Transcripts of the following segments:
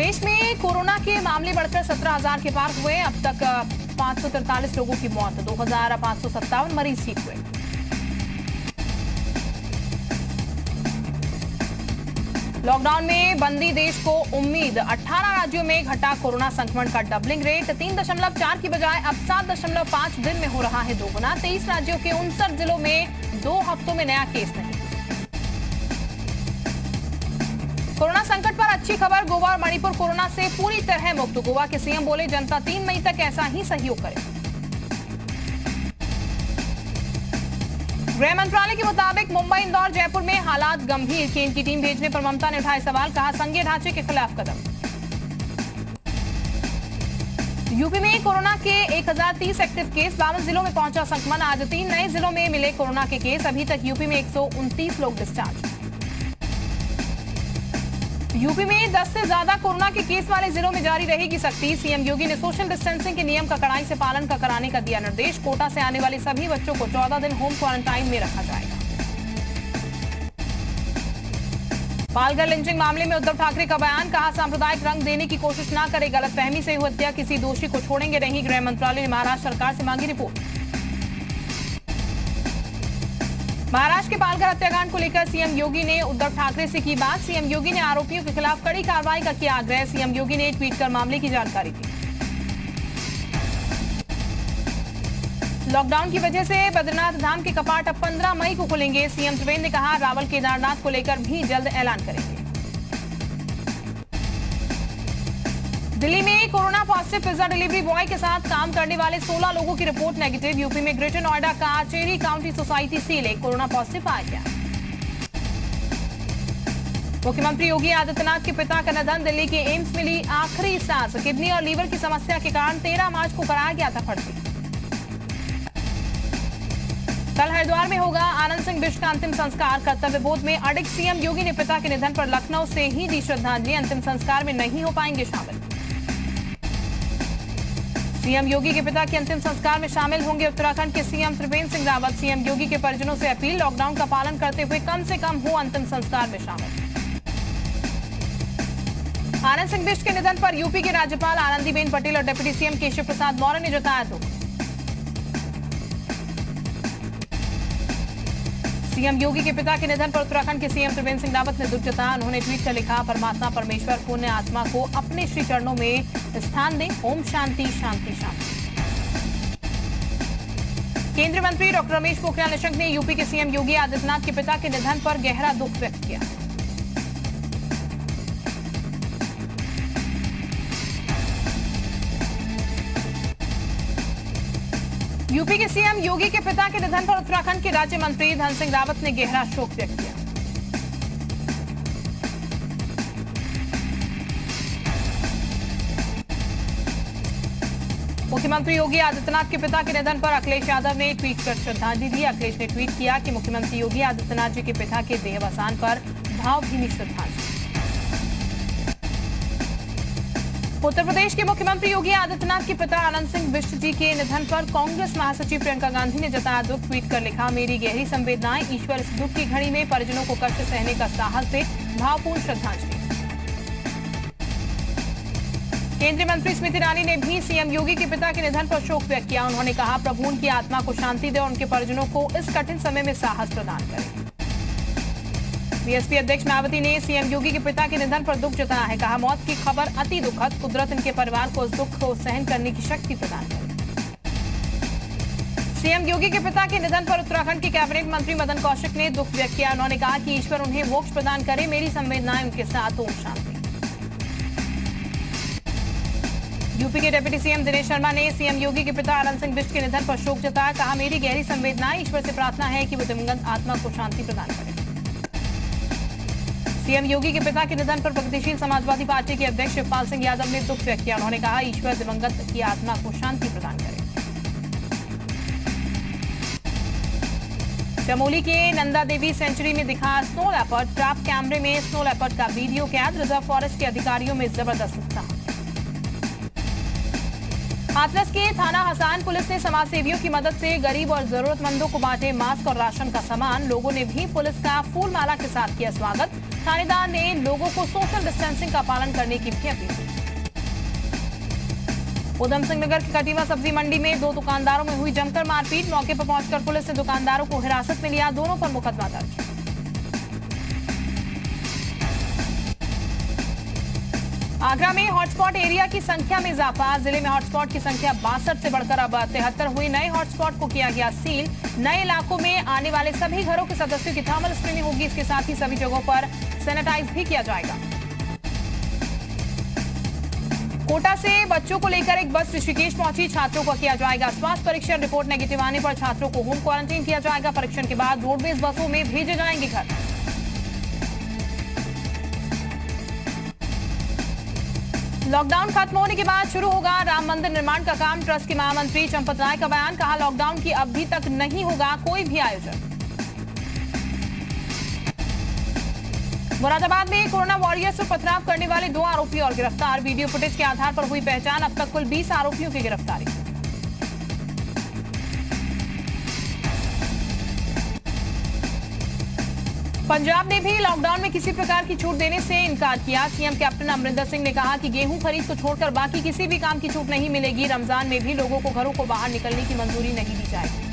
देश में कोरोना के मामले बढ़कर 17,000 के पार हुए। अब तक 543 लोगों की मौत, 2,557 मरीज ठीक हुए। लॉकडाउन में बंदी देश को उम्मीद, 18 राज्यों में घटा कोरोना संक्रमण का डबलिंग रेट। 3.4 की बजाय अब 7.5 दिन में हो रहा है दोगुना। 23 राज्यों के 59 जिलों में 2 हफ्तों में नया केस नहीं। कोरोना संकट पर अच्छी खबर, गोवा और मणिपुर कोरोना से पूरी तरह मुक्त। गोवा के सीएम बोले जनता 3 मई तक ऐसा ही सहयोग करे। गृह मंत्रालय के मुताबिक मुंबई, इंदौर, जयपुर में हालात गंभीर। केंद्र की टीम भेजने पर ममता ने उठाए सवाल, कहा संघीय ढांचे के खिलाफ कदम। यूपी में कोरोना के 1030 एक्टिव केस, 52 जिलों में पहुंचा संक्रमण। आज 3 नए जिलों में मिले कोरोना के केस। अभी तक यूपी में 129 लोग डिस्चार्ज। यूपी में 10 से ज्यादा कोरोना के केस वाले जिलों में जारी रहेगी सख्ती। सीएम योगी ने सोशल डिस्टेंसिंग के नियम का कड़ाई से पालन कराने का दिया निर्देश। कोटा से आने वाले सभी बच्चों को 14 दिन होम क्वारंटाइन में रखा जाएगा। पालघर लिंचिंग मामले में उद्धव ठाकरे का बयान, कहा सांप्रदायिक रंग देने की कोशिश न करे, गलतफहमी से हुई हत्या, किसी दोषी को छोड़ेंगे नहीं। गृह मंत्रालय ने महाराष्ट्र सरकार से मांगी रिपोर्ट। महाराष्ट्र के पालघर हत्याकांड को लेकर सीएम योगी ने उद्धव ठाकरे से की बात। सीएम योगी ने आरोपियों के खिलाफ कड़ी कार्रवाई का किया आग्रह। सीएम योगी ने ट्वीट कर मामले की जानकारी दी। लॉकडाउन की वजह से बद्रीनाथ धाम के कपाट अब 15 मई को खुलेंगे। सीएम त्रिवेंद्र ने कहा रावल केदारनाथ को लेकर भी जल्द ऐलान करेंगे। दिल्ली में corona positive pizza delivery boy के साथ काम करने वाले 16 लोगों की रिपोर्ट नेगेटिव। यूपी में ग्रेटर नोएडा का चेरी काउंटी सोसाइटी सील, एक कोरोना पॉजिटिव पाया गया। मुख्यमंत्री योगी आदित्यनाथ के पिता का निधन, दिल्ली के एम्स में ली आखिरी सांस। किडनी और लीवर की समस्या के कारण 13 मार्च को कराया गया था भर्ती। कल हरिद्वार में होगा आनंद सिंह बिष्ट का अंतिम संस्कार। कर्तव्य बोध में अडिग सीएम योगी ने पिता के निधन पर लखनऊ से ही दी श्रद्धांजलि। अंतिम संस्कार में नहीं हो पाएंगे शामिल। सीएम योगी के पिता के अंतिम संस्कार में शामिल होंगे उत्तराखंड के सीएम त्रिवेंद्र सिंह रावत। सीएम योगी के परिजनों से अपील, लॉकडाउन का पालन करते हुए कम से कम हो अंतिम संस्कार में शामिल। आनंद सिंह बिष्ट के निधन पर यूपी के राज्यपाल आनंदीबेन पटेल और डिप्टी सीएम केशव प्रसाद मौर्य ने जताया दुख। सीएम योगी के पिता के निधन पर उत्तराखंड के सीएम त्रिवेंद्र सिंह रावत ने दुख जताया। उन्होंने ट्वीट कर लिखा, परमात्मा परमेश्वर पुण्य आत्मा को अपने श्री चरणों में स्थान दें। ओम शांति शांति शांति। केंद्रीय मंत्री डॉक्टर रमेश पोखरियाल निशंक ने यूपी के सीएम योगी आदित्यनाथ के पिता के निधन पर गहरा दुख व्यक्त किया। यूपी के सीएम योगी के पिता के निधन पर उत्तराखंड के राज्य मंत्री धन सिंह रावत ने गहरा शोक व्यक्त किया। मुख्यमंत्री योगी आदित्यनाथ के पिता के निधन पर अखिलेश यादव ने ट्वीट कर श्रद्धांजलि दी। अखिलेश ने ट्वीट किया कि मुख्यमंत्री योगी आदित्यनाथ जी के पिता के देहावसान पर भावभीनी श्रद्धांजलि। उत्तर प्रदेश के मुख्यमंत्री योगी आदित्यनाथ के पिता आनंद सिंह बिष्ट जी के निधन पर कांग्रेस महासचिव प्रियंका गांधी ने जताया दुख। ट्वीट कर लिखा, मेरी गहरी संवेदनाएं। ईश्वर इस दुख की घड़ी में परिजनों को कष्ट सहने का साहस दे। भावपूर्ण श्रद्धांजलि। केंद्रीय मंत्री स्मृति ईरानी ने भी सीएम योगी के पिता के निधन पर शोक व्यक्त किया। उन्होंने कहा प्रभु उनकी आत्मा को शांति दे और उनके परिजनों को इस कठिन समय में साहस प्रदान करे। बीएसपी अध्यक्ष मायावती ने सीएम योगी के पिता के निधन पर दुख जताया है। कहा मौत की खबर अति दुखद, कुदरत इनके परिवार को उस दुख को सहन करने की शक्ति प्रदान करे। सीएम योगी के पिता के निधन पर उत्तराखंड के कैबिनेट मंत्री मदन कौशिक ने दुख व्यक्त किया। उन्होंने कहा कि ईश्वर उन्हें मोक्ष प्रदान करे, मेरी संवेदनाएं उनके साथ। ओम शांति। यूपी के डिप्टी सीएम दिनेश शर्मा ने सीएम योगी के पिता आनंद सिंह बिष्ट के निधन पर शोक जताया। कहा मेरी गहरी संवेदनाएं, ईश्वर से प्रार्थना है कि वो दिवंगत आत्मा को शांति प्रदान करे। सीएम योगी के पिता के निधन पर प्रगतिशील समाजवादी पार्टी के अध्यक्ष शिवपाल सिंह यादव ने दुख व्यक्त किया। उन्होंने कहा ईश्वर दिवंगत की आत्मा को शांति प्रदान करे। चमोली के नंदा देवी सेंचुरी में दिखा स्नो लेपर्ड। ट्रैप कैमरे में स्नो लेपर्ड का वीडियो कैद। रिजर्व फॉरेस्ट के अधिकारियों में जबरदस्त उत्साह। हाथरस के थाना हसान पुलिस ने समाजसेवियों की मदद से गरीब और जरूरतमंदों को बांटे मास्क और राशन का सामान। लोगों ने भी पुलिस का फूल माला के साथ किया स्वागत। थानेदार ने लोगों को सोशल डिस्टेंसिंग का पालन करने की भी अपील की। उधम सिंह नगर की कटीवा सब्जी मंडी में 2 दुकानदारों में हुई जमकर मारपीट। मौके पर पहुंचकर पुलिस ने दुकानदारों को हिरासत में लिया, दोनों पर मुकदमा दर्ज। आगरा में हॉटस्पॉट एरिया की संख्या में इजाफा। जिले में हॉटस्पॉट की संख्या 62 से बढ़कर अब 73 हुई। नए हॉटस्पॉट को किया गया सील। नए इलाकों में आने वाले सभी घरों के सदस्यों की थर्मल स्क्रीनिंग होगी। इसके साथ ही सभी जगहों पर सैनिटाइज भी किया जाएगा। कोटा से बच्चों को लेकर एक बस ऋषिकेश पहुंची। छात्रों को किया जाएगा स्वास्थ्य परीक्षण। रिपोर्ट नेगेटिव आने पर छात्रों को होम क्वारंटीन किया जाएगा। परीक्षण के बाद रोडवेज बसों में भेजे जाएंगे घर। लॉकडाउन खत्म होने के बाद शुरू होगा राम मंदिर निर्माण का काम। ट्रस्ट की महामंत्री चंपत राय का बयान। कहा, लॉकडाउन की अवधि तक नहीं होगा कोई भी आयोजन। मुरादाबाद में कोरोना वॉरियर्स पर पथराव करने वाले 2 आरोपी और गिरफ्तार। वीडियो फुटेज के आधार पर हुई पहचान। अब तक कुल 20 आरोपियों की गिरफ्तारी। पंजाब ने भी लॉकडाउन में किसी प्रकार की छूट देने से इनकार किया। सीएम कैप्टन अमरिंदर सिंह ने कहा कि गेहूं खरीद को छोड़कर बाकी किसी भी काम की छूट नहीं मिलेगी। रमजान में भी लोगों को घरों को बाहर निकलने की मंजूरी नहीं दी जाएगी।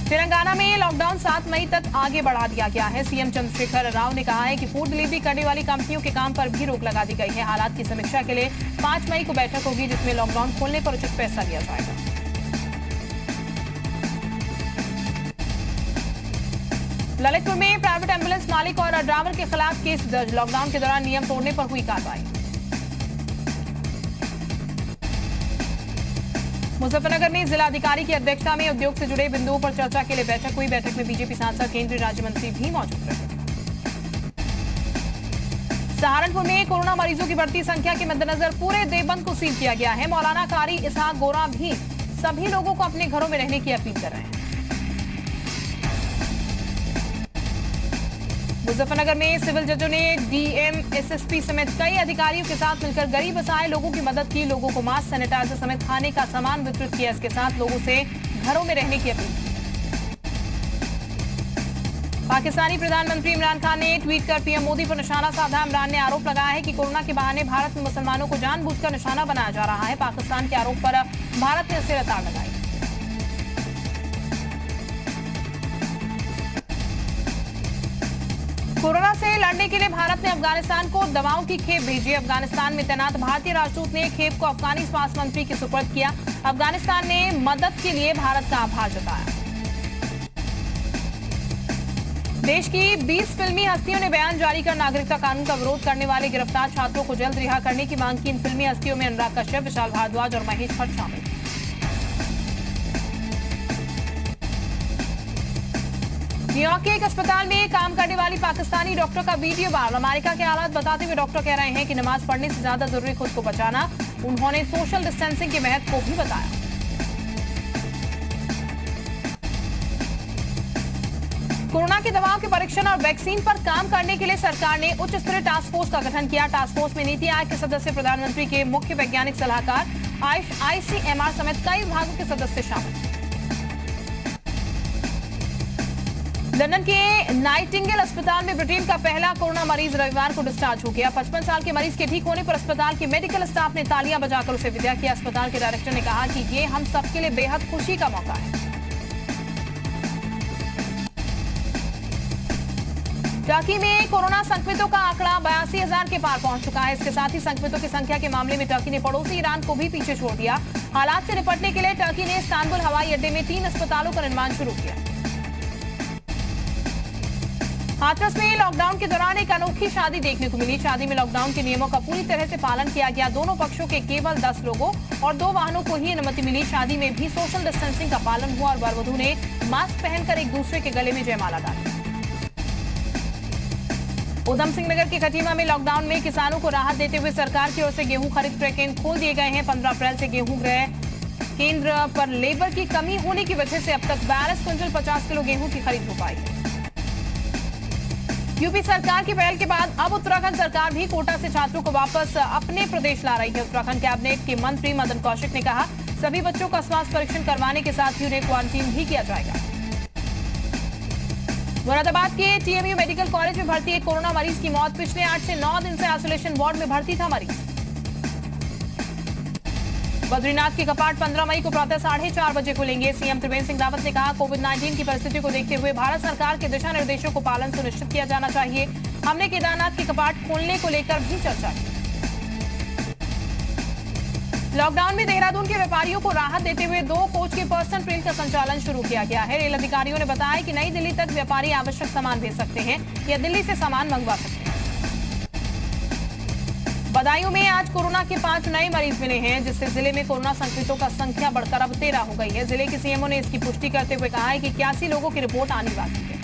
तेलंगाना में लॉकडाउन 7 मई तक आगे बढ़ा दिया गया है। सीएम चंद्रशेखर राव ने कहा है कि फूड डिलीवरी करने वाली कंपनियों के काम पर भी रोक लगा दी गई है। हालात की समीक्षा के लिए 5 मई को बैठक होगी, जिसमें लॉकडाउन खोलने पर उचित फैसला लिया जाएगा। ललितपुर में प्राइवेट एम्बुलेंस मालिक और ड्राइवर के खिलाफ केस दर्ज। लॉकडाउन के दौरान नियम तोड़ने पर हुई कार्रवाई। मुजफ्फरनगर में जिलाधिकारी की अध्यक्षता में उद्योग से जुड़े बिंदुओं पर चर्चा के लिए बैठक हुई। बैठक में बीजेपी सांसद केंद्रीय राज्य मंत्री भी मौजूद रहे। सहारनपुर में कोरोना मरीजों की बढ़ती संख्या के मद्देनजर पूरे देवबंद को सील किया गया है। मौलाना कारी इसहाक गोरा भी सभी लोगों को अपने घरों में रहने की अपील कर रहे हैं। मुजफ्फरनगर में सिविल जजों ने डीएम, एसएसपी समेत कई अधिकारियों के साथ मिलकर गरीब असहाय लोगों की मदद की। लोगों को मास्क, सैनिटाइजर समेत खाने का सामान वितरित किया। इसके साथ लोगों से घरों में रहने की अपील की। पाकिस्तानी प्रधानमंत्री इमरान खान ने ट्वीट कर पीएम मोदी पर निशाना साधा। इमरान ने आरोप लगाया है कि कोरोना के बहाने भारत में मुसलमानों को जानबूझकर निशाना बनाया जा रहा है। पाकिस्तान के आरोप पर भारत ने सिर ताड़ लगाई। कोरोना से लड़ने के लिए भारत ने अफगानिस्तान को दवाओं की खेप भेजी। अफगानिस्तान में तैनात भारतीय राजदूत ने खेप को अफगानी स्वास्थ्य मंत्री के सुपुर्द किया। अफगानिस्तान ने मदद के लिए भारत का आभार जताया। देश की 20 फिल्मी हस्तियों ने बयान जारी कर नागरिकता कानून का विरोध करने वाले गिरफ्तार छात्रों को जल्द रिहा करने की मांग की। इन फिल्मी हस्तियों में अनुराग कश्यप, विशाल भारद्वाज और महेश भट्ट शामिल। न्यूयॉर्क के एक अस्पताल में काम करने वाली पाकिस्तानी डॉक्टर का वीडियो वायरल। अमेरिका के हालात बताते हुए डॉक्टर कह रहे हैं कि नमाज पढ़ने से ज्यादा जरूरी खुद को बचाना। उन्होंने सोशल डिस्टेंसिंग के महत्व को भी बताया। कोरोना की दवाओं के परीक्षण और वैक्सीन पर काम करने के लिए सरकार ने उच्च स्तरीय टास्क फोर्स का गठन किया। टास्क फोर्स में नीति आयोग के सदस्य, प्रधानमंत्री के मुख्य वैज्ञानिक सलाहकार, आईसीएमआर समेत कई विभागों के सदस्य शामिल। लंदन के नाइटिंगेल अस्पताल में ब्रिटेन का पहला कोरोना मरीज रविवार को डिस्चार्ज हो गया। 55 साल के मरीज के ठीक होने पर अस्पताल के मेडिकल स्टाफ ने तालियां बजाकर उसे विदा किया। अस्पताल के डायरेक्टर ने कहा कि ये हम सबके लिए बेहद खुशी का मौका है। टर्की में कोरोना संक्रमितों का आंकड़ा 82,000 के पार पहुंच चुका है। इसके साथ ही संक्रमितों की संख्या के मामले में टर्की ने पड़ोसी ईरान को भी पीछे छोड़ दिया। हालात से निपटने के लिए टर्की ने इस्तांबुल हवाई अड्डे में 3 अस्पतालों का निर्माण शुरू किया। हाथरस में लॉकडाउन के दौरान एक अनोखी शादी देखने को मिली। शादी में लॉकडाउन के नियमों का पूरी तरह से पालन किया गया। दोनों पक्षों के केवल 10 लोगों और 2 वाहनों को ही अनुमति मिली। शादी में भी सोशल डिस्टेंसिंग का पालन हुआ और वर-वधू ने मास्क पहनकर एक दूसरे के गले में जयमाला डाली। उधम सिंह नगर के कटीमा में लॉकडाउन में किसानों को राहत देते हुए सरकार की ओर से गेहूं खरीद क्रय केंद्र खोल दिए गए हैं। 15 अप्रैल से गेहूं क्रय केंद्र पर लेबर की कमी होने की वजह से अब तक 42 क्विंटल 50 किलो गेहूं की खरीद हो पाई है। यूपी सरकार की पहल के बाद अब उत्तराखंड सरकार भी कोटा से छात्रों को वापस अपने प्रदेश ला रही है। उत्तराखंड कैबिनेट के मंत्री मदन कौशिक ने कहा, सभी बच्चों का स्वास्थ्य परीक्षण करवाने के साथ ही उन्हें क्वारंटीन भी किया जाएगा। मुरादाबाद के टीएमयू मेडिकल कॉलेज में भर्ती एक कोरोना मरीज की मौत। पिछले 8 से 9 दिन से आइसोलेशन वार्ड में भर्ती था मरीज। बद्रीनाथ के कपाट 15 मई को प्रातः 4:30 बजे खुलेंगे। सीएम त्रिवेंद्र सिंह रावत ने कहा, कोविड-19 की परिस्थिति को देखते हुए भारत सरकार के दिशा निर्देशों को पालन सुनिश्चित किया जाना चाहिए। हमने केदारनाथ के कपाट खोलने को लेकर भी चर्चा की। लॉकडाउन में देहरादून के व्यापारियों को राहत देते हुए 2 कोच के पर्सनल ट्रेन का संचालन शुरू किया गया है। रेल अधिकारियों ने बताया कि नई दिल्ली तक व्यापारी आवश्यक सामान भेज सकते हैं या दिल्ली से सामान मंगवा सकते हैं। बदायूं में आज कोरोना के 5 नए मरीज मिले हैं, जिससे जिले में कोरोना संक्रमितों का संख्या बढ़कर अब 13 हो गई है। जिले के सीएमओ ने इसकी पुष्टि करते हुए कहा है कि 81 लोगों की रिपोर्ट आनी बाकी है।